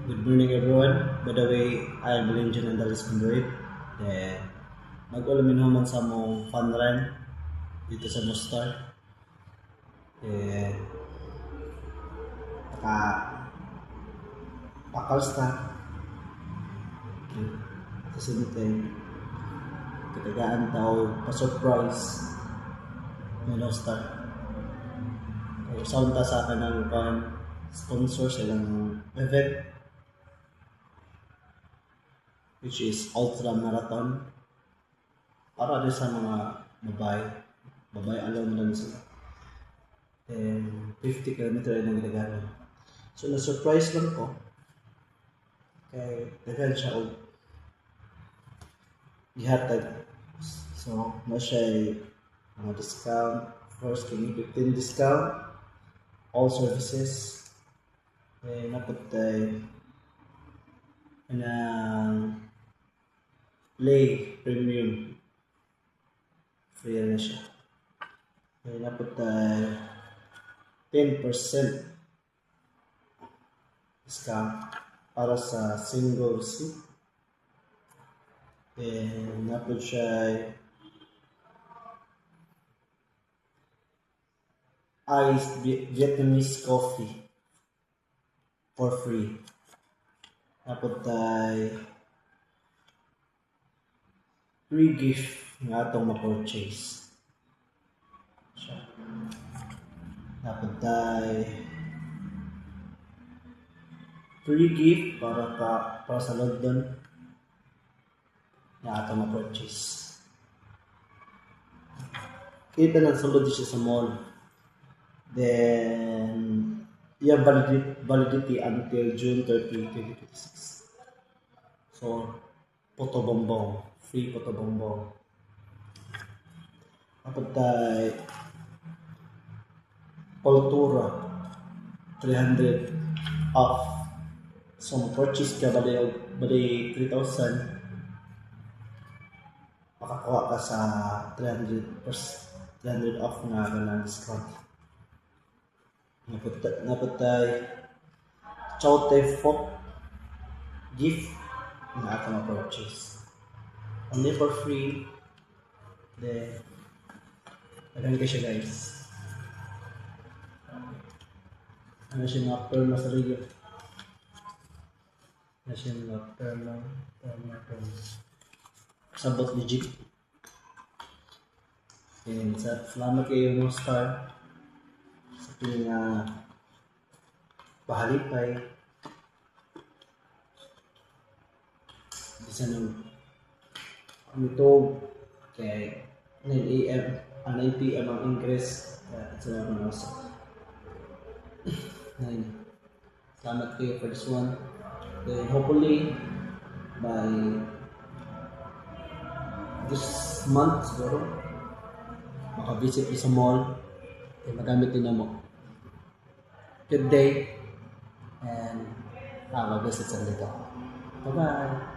Good morning everyone. By the way, I am Belinjan and Dalis Conduit. Then, mag-ulamin naman sa mong fun run dito sa Mostar. Then, pakals na. Kasi nito katagaan tao pa-surprise na Mostar. Sound ta sa akin ng sponsor silang event, which is Ultra Marathon, para din sa mga babae alone lang sila. And 50 km ang ginagano. So na-surprise lang ko kay daghan siya og gihatag. So na siya mga discount, first kini 15 discount all services. Napatay ng Play Premium, free na siya. Napatay 10% discount para sa single seat. Napatay siya iced Vietnamese coffee for free. Napatay free gift nga atong ma-purchase. Napatay free gift para sa London nga atong ma-purchase. Kita lang sulod siya sa mall. Then, yung validity until June 30, 2026. So, potobombong. Free potobombong. Napatay Poltura 300 off. So, purchase ka bali 3,000. Makakuha ka sa 300 off nga ganang discount. Napatay Chow-Tai Fook gift na ako ma-purchase. Only for free. Then, alam ka siya guys. Ano siya nocturne sa rio. Ano siya nocturne. Sabot legit. And salamat kayo mga star. Yung pahalipay bisa nang ito kay 9 AM 9 PM ang Ingles at sa mga nasa 9. Salamat kayo for this one. Then hopefully by this month siguro makavisit sa mall magamit din mo. Good day and have a visit sa dito. Bye-bye!